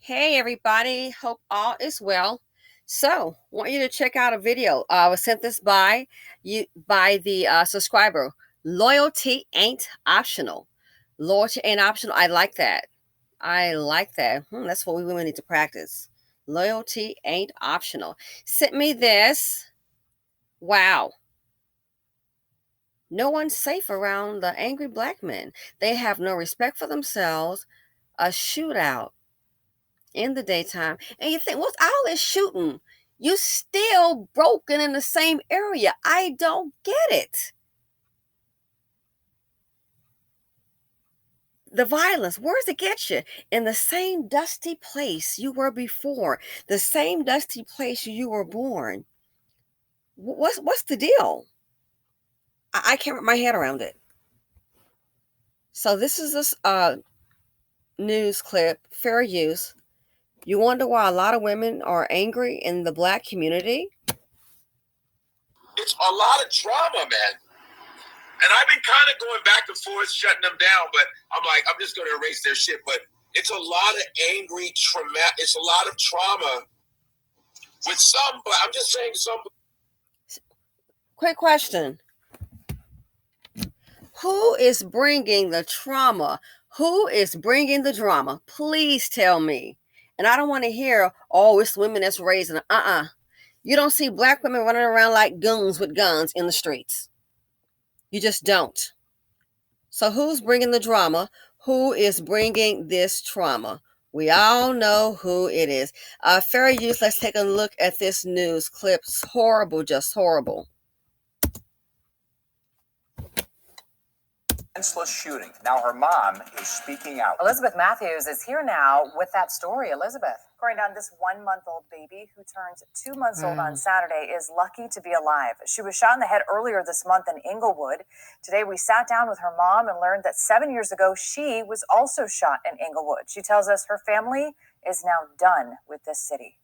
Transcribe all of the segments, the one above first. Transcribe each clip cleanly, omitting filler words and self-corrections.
Hey everybody, hope all is well. So, want you to check out a video. I was sent this by the subscriber. Loyalty ain't optional. Loyalty ain't optional. I like that. I like that. That's what we women need to practice. Loyalty ain't optional. Sent me this. Wow. No one's safe around the angry black men. They have no respect for themselves. A shootout in the daytime, and you think, what's all this shooting? You still broken in the same area. I don't get it. The violence, where does it get you? In the same dusty place you were before, the same dusty place you were born. What's the deal? I can't wrap my head around it. So this is this news clip, fair use. You wonder why a lot of women are angry in the black community? It's a lot of drama, man. And I've been kind of going back and forth, shutting them down, but I'm like, I'm just going to erase their shit. But it's a lot of angry trauma. It's a lot of trauma with some, but I'm just saying some. Quick question. Who is bringing the trauma? Who is bringing the drama? Please tell me. And I don't want to hear, oh, it's women that's raising. You don't see black women running around like goons with guns in the streets. You just don't. So who's bringing the drama? Who is bringing this trauma? We all know who it is. Fair use, let's take a look at this news clip. It's horrible, just horrible. Senseless shooting. Now her mom is speaking out. Elizabeth Matthews is here now with that story. Elizabeth. According to this 1-month-old baby who turned 2 months old on Saturday is lucky to be alive. She was shot in the head earlier this month in Inglewood. Today we sat down with her mom and learned that 7 years ago she was also shot in Inglewood. She tells us her family is now done with this city.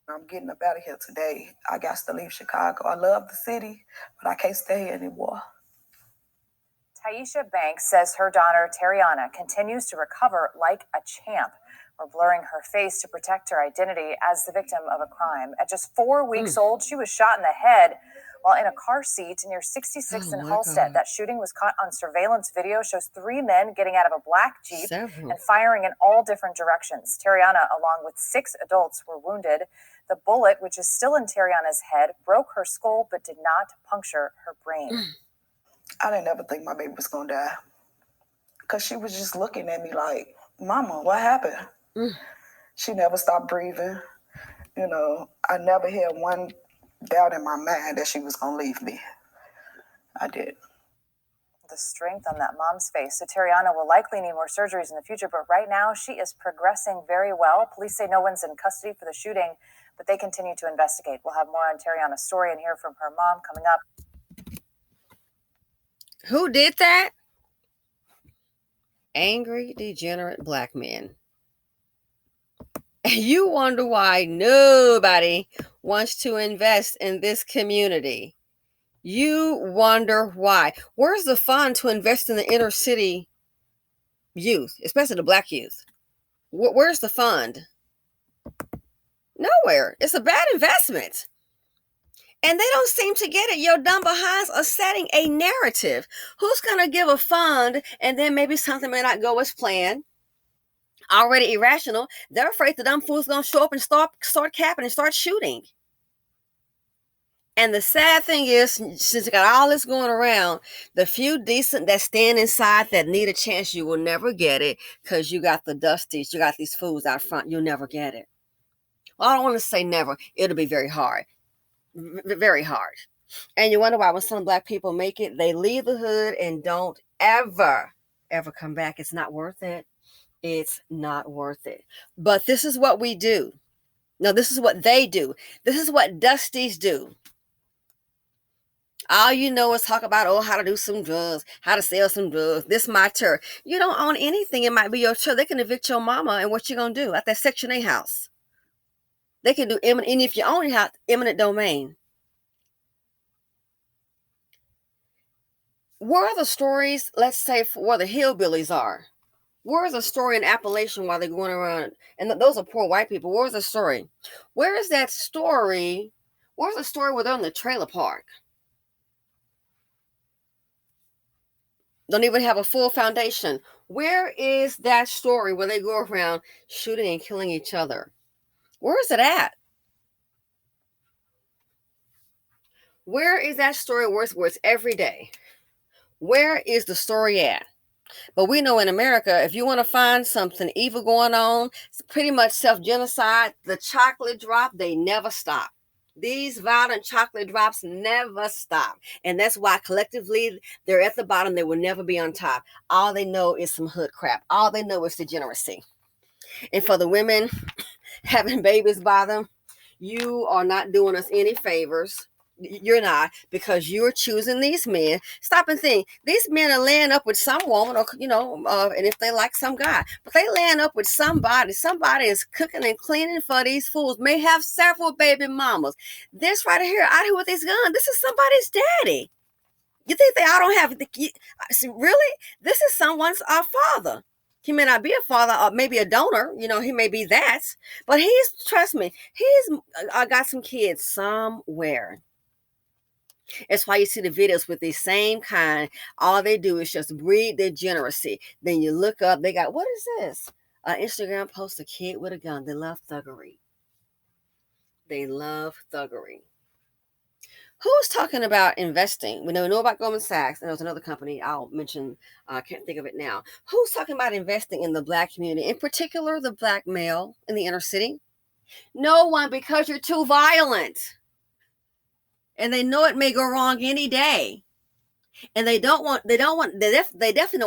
I'm getting up out of here today. I got to leave Chicago. I love the city, but I can't stay here anymore. Taisha Banks says her daughter, Tariana, continues to recover like a champ. We're blurring her face to protect her identity as the victim of a crime. At just 4 weeks old, she was shot in the head while in a car seat near 66 in Halstead. That shooting was caught on surveillance video, shows 3 men getting out of a black Jeep and firing in all different directions. Tariana, along with 6 adults, were wounded. The bullet, which is still in Tariana's head, broke her skull but did not puncture her brain. I didn't ever think my baby was going to die because she was just looking at me like, Mama, what happened? She never stopped breathing. You know, I never had one doubt in my mind that she was going to leave me. I did. The strength on that mom's face. So Tariana will likely need more surgeries in the future, but right now she is progressing very well. Police say no one's in custody for the shooting, but they continue to investigate. We'll have more on Tariana's story and hear from her mom coming up. Who did that? Angry, degenerate black men. You wonder why nobody wants to invest in this community. You wonder why. Where's the fun to invest in the inner city youth, especially the black youth? Where's the fund? Nowhere. It's a bad investment. And they don't seem to get it. Your dumb behinds are setting a narrative. Who's going to give a fund and then maybe something may not go as planned? Already irrational. They're afraid the dumb fool's going to show up and start capping and start shooting. And the sad thing is, since you got all this going around, the few decent that stand inside that need a chance, you will never get it because you got the dusties, you got these fools out front. You'll never get it. Well, I don't want to say never. It'll be very hard. Very hard. And you wonder why when some black people make it, they leave the hood and don't ever come back. It's not worth it. It's not worth it. But this is what we do. No, this is what they do. This is what dusties do. All you know is talk about, oh, how to do some drugs, how to sell some drugs. This my turf. You don't own anything. It might be your turf. They can evict your mama, and what you gonna do at that Section 8 house? They can do eminent, and if you own your house, eminent domain. Where are the stories, let's say, for where the hillbillies are? Where is a story in Appalachian while they're going around? And those are poor white people. Where's the story? Where is that story? Where's the story where they're in the trailer park? Don't even have a full foundation. Where is that story where they go around shooting and killing each other? Where is it at? Where is that story where it's every day? Where is the story at? But we know in America, if you want to find something evil going on, it's pretty much self-genocide. The chocolate drop, they never stop. These violent chocolate drops never stop. And that's why collectively they're at the bottom. They will never be on top. All they know is some hood crap. All they know is degeneracy. And for the women having babies by them, you are not doing us any favors. You're not, because you're choosing these men. Stop and think. These men are laying up with some woman, or and if they like some guy, but they laying up with somebody. Somebody is cooking and cleaning for these fools. May have several baby mamas. This right here, out here with this gun. This is somebody's daddy. You think they all don't have? Really? This is someone's father. He may not be a father, or maybe a donor. He may be that, but trust me, he's got some kids somewhere. That's why you see the videos with these same kind. All they do is just breed degeneracy. Then you look up, they got, what is this? Instagram posts a kid with a gun. They love thuggery. They love thuggery. Who's talking about investing? We know about Goldman Sachs, and there's another company I'll mention. I can't think of it now. Who's talking about investing in the Black community, in particular the Black male in the inner city? No one, because you're too violent. And they know it may go wrong any day. And they definitely don't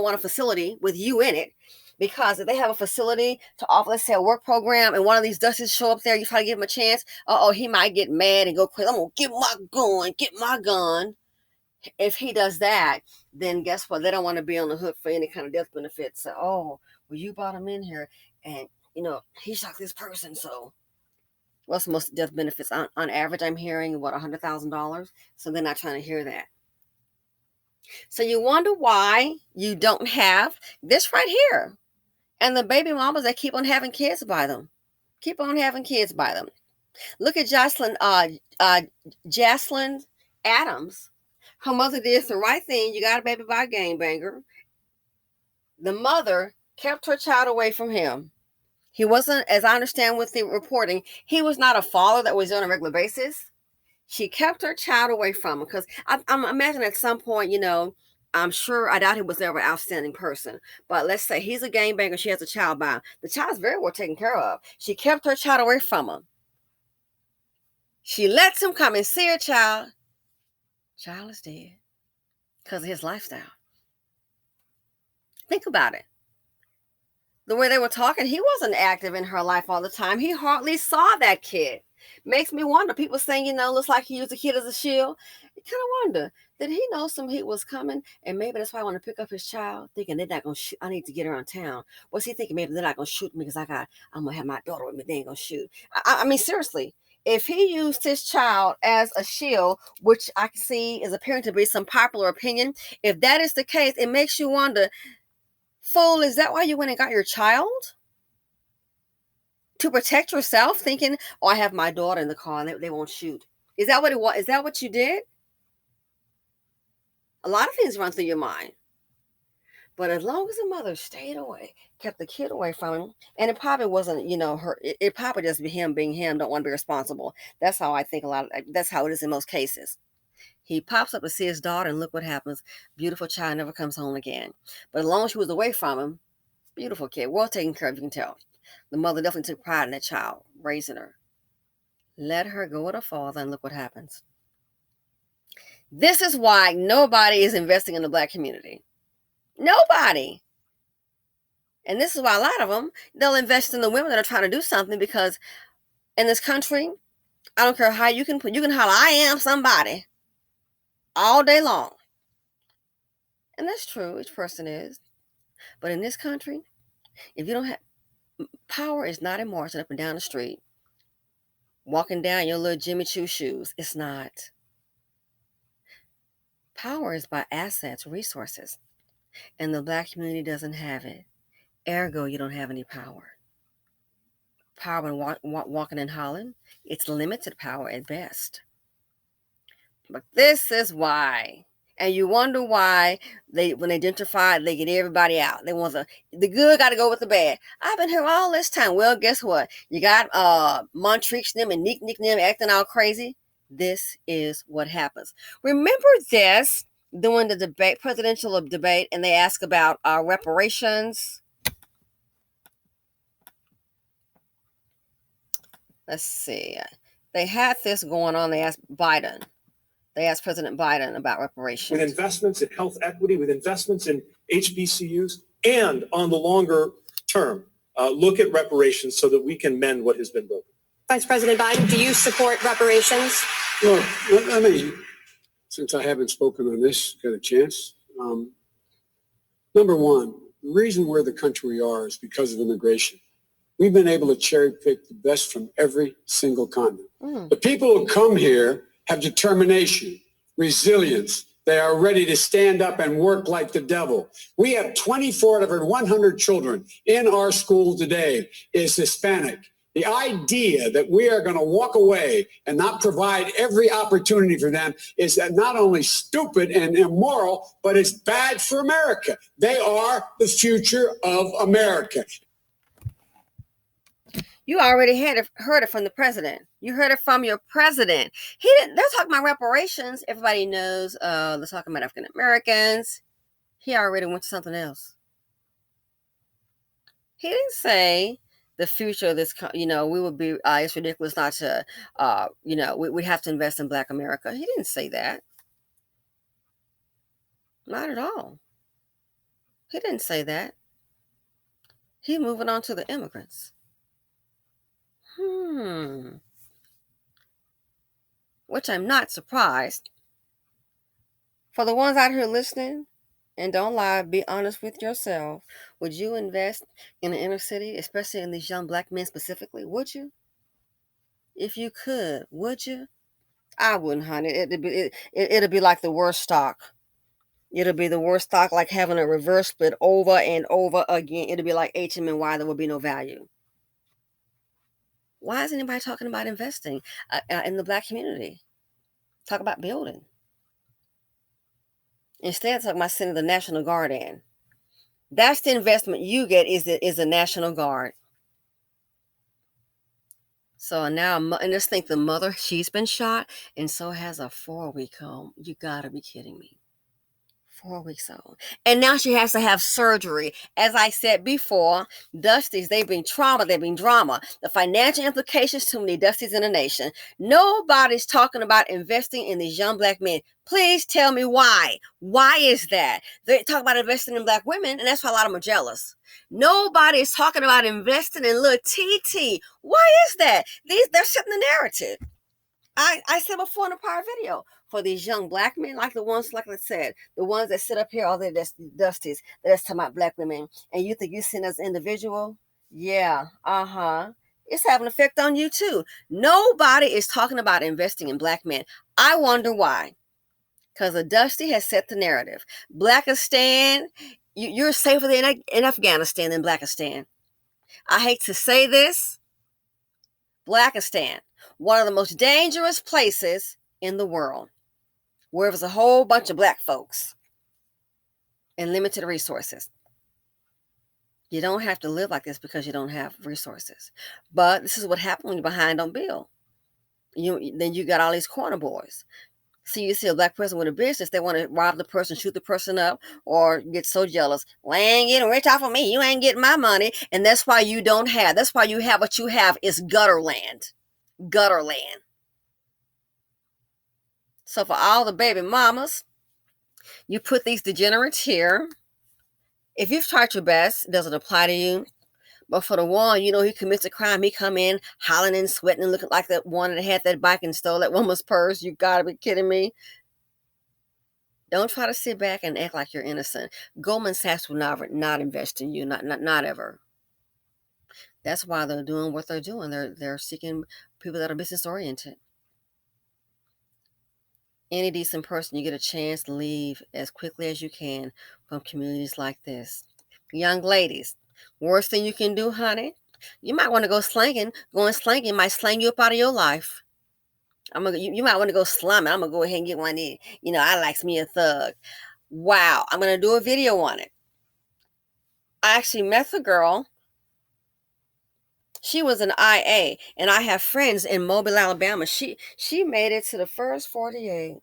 want a facility with you in it. Because if they have a facility to offer, let's say, a work program, and one of these dusties show up there, you try to give him a chance, he might get mad and go crazy. I'm going to get my gun. If he does that, then guess what? They don't want to be on the hook for any kind of death benefits. So, well, you brought him in here, and, he shot this person, so what's most death benefits? On average, I'm hearing, $100,000? So they're not trying to hear that. So you wonder why you don't have this right here. And the baby mamas that keep on having kids by them. Keep on having kids by them. Look at Jocelyn Adams. Her mother did the right thing. You got a baby by a gangbanger. The mother kept her child away from him. He wasn't, as I understand with the reporting, he was not a father that was on a regular basis. She kept her child away from him because I'm imagining at some point, I'm sure, I doubt he was ever an outstanding person. But let's say he's a gangbanger, she has a child by him. The child's very well taken care of. She kept her child away from him. She lets him come and see her child. Child is dead because of his lifestyle. Think about it. The way they were talking, he wasn't active in her life all the time. He hardly saw that kid. Makes me wonder. People saying, looks like he used the kid as a shield. You kind of wonder, did he know some heat was coming? And maybe that's why I want to pick up his child, thinking they're not going to shoot. I need to get around town. Was he thinking maybe they're not going to shoot me because I'm going to have my daughter with me. They ain't going to shoot. I mean, seriously, if he used his child as a shield, which I can see is appearing to be some popular opinion, if that is the case, it makes you wonder, fool, is that why you went and got your child? To protect yourself, thinking, I have my daughter in the car and they won't shoot. Is that what it was? Is that what you did? A lot of things run through your mind. But as long as the mother stayed away, kept the kid away from him, and it probably wasn't, her, it probably just be him being him, don't want to be responsible. That's how I think that's how it is in most cases. He pops up to see his daughter, and look what happens. Beautiful child never comes home again. But as long as she was away from him, beautiful kid, well taken care of, you can tell. The mother definitely took pride in that child, raising her. Let her go with her father, and look what happens. This is why nobody is investing in the Black community. Nobody. And this is why a lot of them, they'll invest in the women that are trying to do something, because in this country, I don't care how you can holler, I am somebody, all day long. And that's true, each person is. But in this country, if you don't have, power is not in marching up and down the street, walking down your little Jimmy Choo shoes. It's not. Power is by assets, resources. And the Black community doesn't have it. Ergo, you don't have any power. Power when walking and hollering, it's limited power at best. But this is why. And you wonder why when they gentrify, they get everybody out. They want the good got to go with the bad. I've been here all this time. Well, guess what? You got Montrix them and Nick them acting all crazy. This is what happens. Remember this during the debate, presidential debate, and they ask about reparations. Let's see. They had this going on. They asked Biden. They asked President Biden about reparations. With investments in health equity, with investments in HBCUs, and on the longer term, look at reparations so that we can mend what has been broken. Vice President Biden, do you support reparations? Well, let me, since I haven't spoken on this, got a chance. Number one, the reason we're the country we are is because of immigration. We've been able to cherry pick the best from every single continent. The people who come here have determination, resilience. They are ready to stand up and work like the devil. We have 24 out of every 100 children in our school today is Hispanic. The idea that we are going to walk away and not provide every opportunity for them is not only stupid and immoral, but it's bad for America. They are the future of America. You already heard it from the president. You heard it from your president. They're talking about reparations. Everybody knows they're talking about African Americans. He already went to something else. He didn't say the future of this, we would be, it's ridiculous not to, we have to invest in Black America. He didn't say that. Not at all. He didn't say that. He's moving on to the immigrants. Which I'm not surprised. For the ones out here listening, and don't lie, be honest with yourself. Would you invest in the inner city, especially in these young Black men specifically? Would you? If you could, would you? I wouldn't, honey. It'd be like the worst stock. It'll be the worst stock, like having a reverse split over and over again. It'll be like HM&Y. There will be no value. Why is anybody talking about investing in the Black community? Talk about building. Instead, talking about sending the National Guard in. That's the investment you get is the National Guard. So now, and just think the mother, she's been shot, and so has a 4-week-old. You gotta be kidding me. 4 weeks old. And now she has to have surgery. As I said before, Dusties, they've been trauma, they've been drama. The financial implications, too many Dusties in the nation. Nobody's talking about investing in these young Black men. Please tell me why. Why is that? They talk about investing in Black women, and that's why a lot of them are jealous. Nobody is talking about investing in little TT. Why is that? They're setting the narrative. I said before in a prior video, for these young Black men, like the ones, like I said, the ones that sit up here, all the Dusties, that's talking about Black women, and you think you sin as an individual? Yeah, it's having an effect on you too. Nobody is talking about investing in Black men. I wonder why. Because the Dusty has set the narrative. Blackistan, you're safer in Afghanistan than Blackistan. I hate to say this. Blackistan, one of the most dangerous places in the world, where there's a whole bunch of Black folks and limited resources. You don't have to live like this because you don't have resources. But this is what happens when you're behind on bill. Then you got all these corner boys. So you see a Black person with a business, they want to rob the person, shoot the person up, or get so jealous. Well, I ain't getting rich off of me. You ain't getting my money. And that's why you don't have. That's why you have what you have is gutter land. Gutter land. So for all the baby mamas, you put these degenerates here. If you've tried your best, it doesn't apply to you. But for the one, he commits a crime, he come in hollering and sweating and looking like that one that had that bike and stole that woman's purse. You gotta be kidding me. Don't try to sit back and act like you're innocent. Goldman Sachs will not invest in you, not ever. That's why they're doing what they're doing. They're seeking people that are business oriented. Any decent person, you get a chance, leave as quickly as you can from communities like this. Young ladies, Worst thing you can do, honey, you might want to go slanging. Going slanging might slang you up out of your life. You might want to go slumming. I'm gonna go ahead and get one in. I likes me a thug. Wow, I'm gonna do a video on it. I actually met the girl. She was an IA, and I have friends in Mobile, Alabama. She made it to the first 48.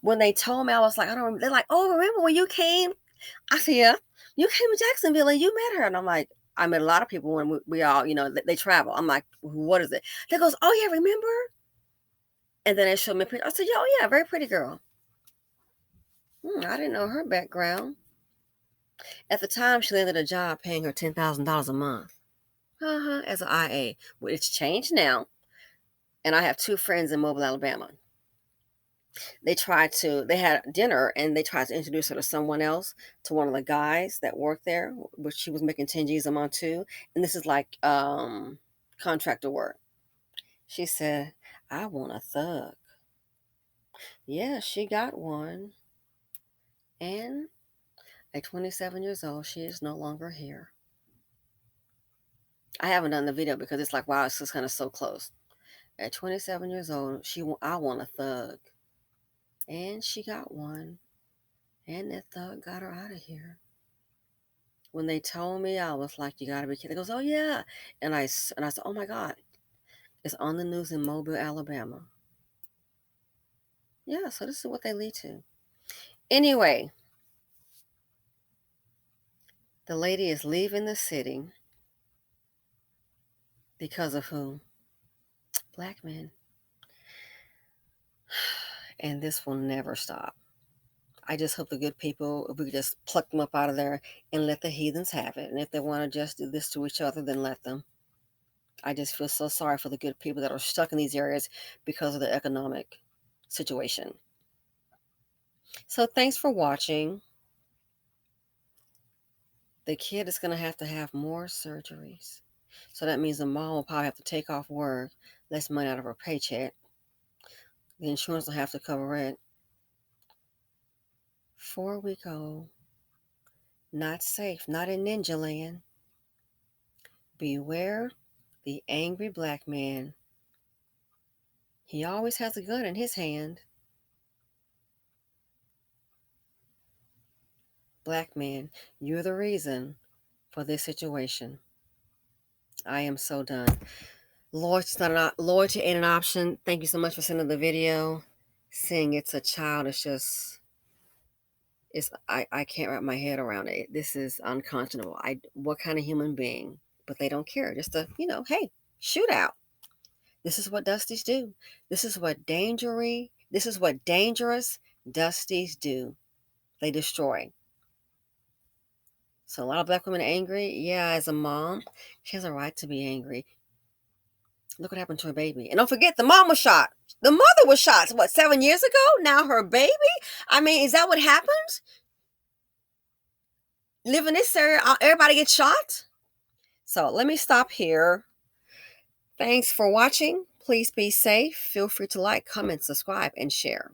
When they told me, I was like, I don't remember. They're like, oh, remember when you came? I said, yeah, you came to Jacksonville and you met her. And I'm like, I met a lot of people when we all, they travel. I'm like, what is it? They goes, oh yeah, remember? And then they showed me a picture. I said, oh yeah, very pretty girl. I didn't know her background. At the time, she landed a job paying her $10,000 a month. As an IA. Well, it's changed now. And I have two friends in Mobile, Alabama. They had dinner and they tried to introduce her to someone else, to one of the guys that worked there, which she was making 10 G's a month too. And this is like contractor work. She said, I want a thug. Yeah, she got one. And at 27 years old, she is no longer here. I haven't done the video because it's like, wow, it's just kind of so close. At 27 years old, I want a thug. And she got one. And that thug got her out of here. When they told me, I was like, you gotta be kidding. They goes, oh yeah. And I said, oh my God, it's on the news in Mobile, Alabama. Yeah, so this is what they lead to. Anyway, the lady is leaving the city because of who? Black men. And this will never stop. I just hope the good people, if we could just pluck them up out of there and let the heathens have it. And if they want to just do this to each other, then let them. I just feel so sorry for the good people that are stuck in these areas because of the economic situation. So thanks for watching. The kid is going to have more surgeries. So that means the mom will probably have to take off work, less money out of her paycheck. The insurance will have to cover it. 4-week-old, not safe, not in ninja land. Beware the angry black man. He always has a gun in his hand. Black man, you're the reason for this situation. I am so done. Loyalty ain't an option. Thank you so much for sending the video. Saying it's a child is just, I can't wrap my head around it. This is unconscionable. What kind of human being? But they don't care. Just hey, shootout. This is what Dusties do. This is what dangerous Dusties do. They destroy. So a lot of black women are angry. Yeah, as a mom, she has a right to be angry. Look what happened to her baby. And don't forget, the mom was shot. The mother was shot, 7 years ago? Now her baby? I mean, is that what happens? Live in this area, everybody gets shot? So let me stop here. Thanks for watching. Please be safe. Feel free to like, comment, subscribe, and share.